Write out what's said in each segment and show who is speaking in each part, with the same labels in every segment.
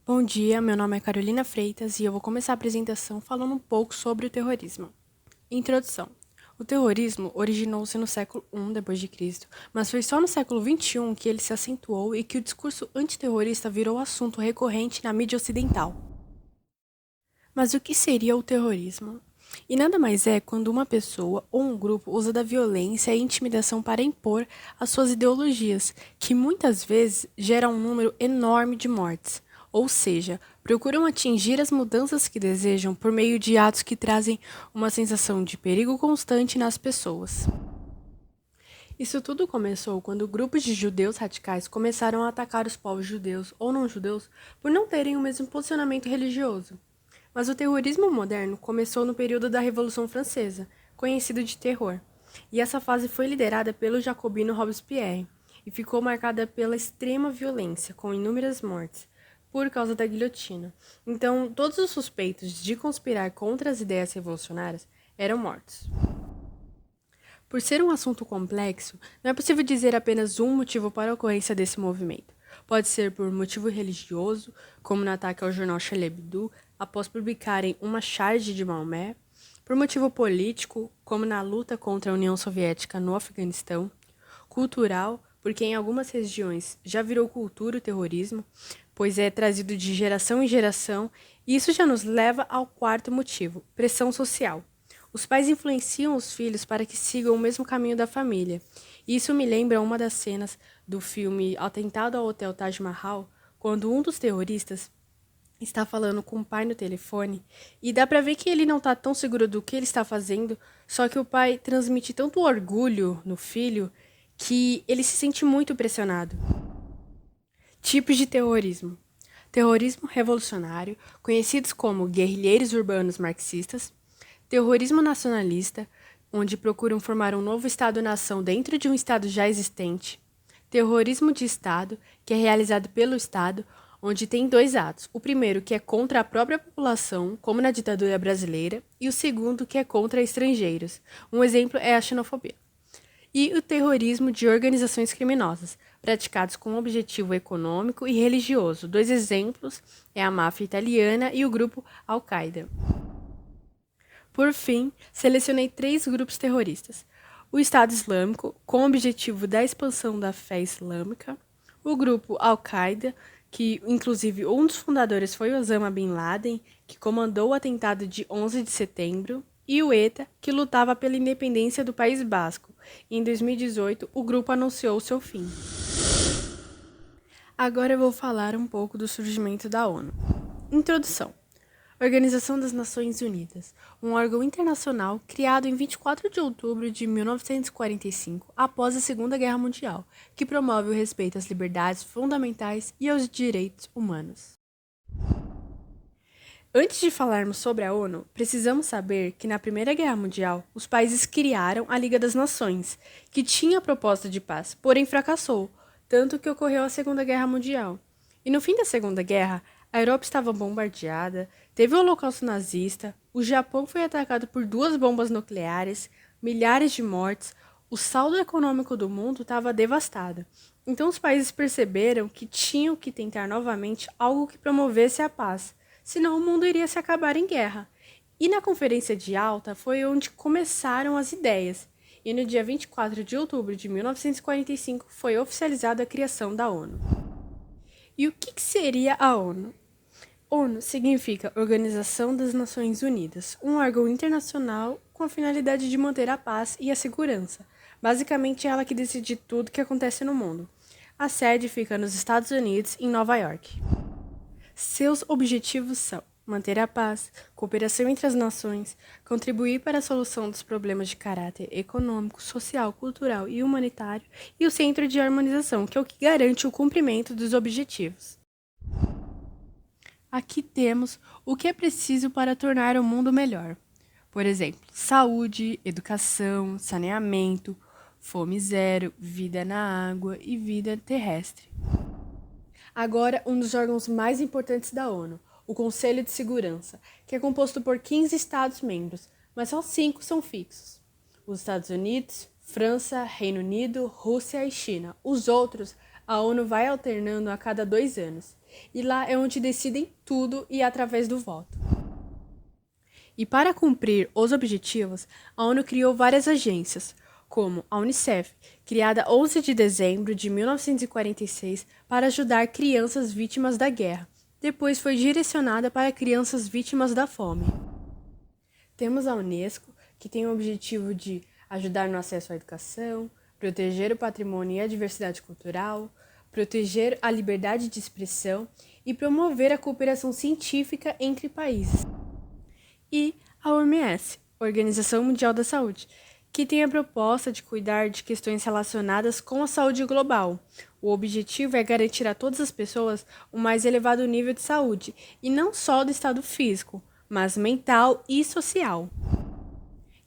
Speaker 1: Bom dia, meu nome é Carolina Freitas e eu vou começar a apresentação falando um pouco sobre o terrorismo. Introdução. O terrorismo originou-se no século I d.C., mas foi só no século XXI que ele se acentuou e que o discurso antiterrorista virou assunto recorrente na mídia ocidental. Mas o que seria o terrorismo? E nada mais é quando uma pessoa ou um grupo usa da violência e intimidação para impor as suas ideologias, que muitas vezes geram um número enorme de mortes. Ou seja, procuram atingir as mudanças que desejam por meio de atos que trazem uma sensação de perigo constante nas pessoas. Isso tudo começou quando grupos de judeus radicais começaram a atacar os povos judeus ou não judeus por não terem o mesmo posicionamento religioso. Mas o terrorismo moderno começou no período da Revolução Francesa, conhecido de terror, e essa fase foi liderada pelo jacobino Robespierre e ficou marcada pela extrema violência, com inúmeras mortes, por causa da guilhotina. Então, todos os suspeitos de conspirar contra as ideias revolucionárias eram mortos. Por ser um assunto complexo, não é possível dizer apenas um motivo para a ocorrência desse movimento. Pode ser por motivo religioso, como no ataque ao jornal Charlie Hebdo, após publicarem uma charge de Maomé, por motivo político, como na luta contra a União Soviética no Afeganistão, cultural, porque em algumas regiões já virou cultura o terrorismo, pois é trazido de geração em geração, e isso já nos leva ao quarto motivo, pressão social. Os pais influenciam os filhos para que sigam o mesmo caminho da família. Isso me lembra uma das cenas do filme Atentado ao Hotel Taj Mahal, quando um dos terroristas está falando com o pai no telefone e dá pra ver que ele não tá tão seguro do que ele está fazendo, só que o pai transmite tanto orgulho no filho que ele se sente muito pressionado. Tipos de terrorismo. Terrorismo revolucionário, conhecidos como guerrilheiros urbanos marxistas. Terrorismo nacionalista, onde procuram formar um novo Estado-nação dentro de um Estado já existente. Terrorismo de Estado, que é realizado pelo Estado, onde tem dois atos. O primeiro, que é contra a própria população, como na ditadura brasileira, e o segundo, que é contra estrangeiros. Um exemplo é a xenofobia. E o terrorismo de organizações criminosas, praticados com objetivo econômico e religioso. Dois exemplos é a máfia italiana e o grupo Al-Qaeda. Por fim, selecionei 3 grupos terroristas. O Estado Islâmico, com o objetivo da expansão da fé islâmica. O grupo Al-Qaeda, que inclusive um dos fundadores foi Osama Bin Laden, que comandou o atentado de 11 de setembro. E o ETA, que lutava pela independência do País Basco. Em 2018, o grupo anunciou seu fim. Agora eu vou falar um pouco do surgimento da ONU. Introdução. Organização das Nações Unidas, um órgão internacional criado em 24 de outubro de 1945, após a Segunda Guerra Mundial, que promove o respeito às liberdades fundamentais e aos direitos humanos. Antes de falarmos sobre a ONU, precisamos saber que na Primeira Guerra Mundial, os países criaram a Liga das Nações, que tinha a proposta de paz, porém fracassou, tanto que ocorreu a Segunda Guerra Mundial. E no fim da Segunda Guerra, a Europa estava bombardeada, teve o Holocausto nazista, o Japão foi atacado por 2 bombas nucleares, milhares de mortes, o saldo econômico do mundo estava devastado. Então os países perceberam que tinham que tentar novamente algo que promovesse a paz, senão o mundo iria se acabar em guerra. E na Conferência de Alta foi onde começaram as ideias, e no dia 24 de outubro de 1945 foi oficializada a criação da ONU. E o que seria a ONU? ONU significa Organização das Nações Unidas, um órgão internacional com a finalidade de manter a paz e a segurança. Basicamente, é ela que decide tudo que acontece no mundo. A sede fica nos Estados Unidos, em Nova York. Seus objetivos são manter a paz, cooperação entre as nações, contribuir para a solução dos problemas de caráter econômico, social, cultural e humanitário, e o centro de harmonização, que é o que garante o cumprimento dos objetivos. Aqui temos o que é preciso para tornar o mundo melhor. Por exemplo, saúde, educação, saneamento, fome zero, vida na água e vida terrestre. Agora, um dos órgãos mais importantes da ONU, o Conselho de Segurança, que é composto por 15 Estados-membros, mas só 5 são fixos. Os Estados Unidos, França, Reino Unido, Rússia e China. Os outros A ONU vai alternando a cada 2 anos, e lá é onde decidem tudo e através do voto. E para cumprir os objetivos, a ONU criou várias agências, como a Unicef, criada 11 de dezembro de 1946 para ajudar crianças vítimas da guerra. Depois foi direcionada para crianças vítimas da fome. Temos a Unesco, que tem o objetivo de ajudar no acesso à educação, proteger o patrimônio e a diversidade cultural, proteger a liberdade de expressão e promover a cooperação científica entre países. E a OMS, Organização Mundial da Saúde, que tem a proposta de cuidar de questões relacionadas com a saúde global. O objetivo é garantir a todas as pessoas o mais elevado nível de saúde, e não só do estado físico, mas mental e social.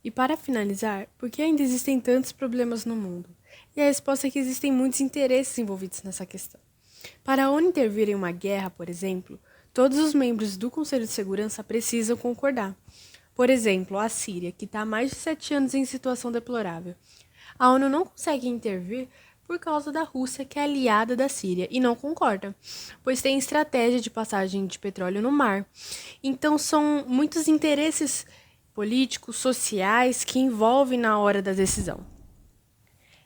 Speaker 1: E para finalizar, por que ainda existem tantos problemas no mundo? E a resposta é que existem muitos interesses envolvidos nessa questão. Para a ONU intervir em uma guerra, por exemplo, todos os membros do Conselho de Segurança precisam concordar. Por exemplo, a Síria, que está há mais de 7 anos em situação deplorável. A ONU não consegue intervir por causa da Rússia, que é aliada da Síria, e não concorda, pois tem estratégia de passagem de petróleo no mar. Então, são muitos interesses políticos, sociais, que envolvem na hora da decisão.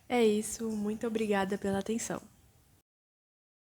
Speaker 1: É isso, muito obrigada pela atenção.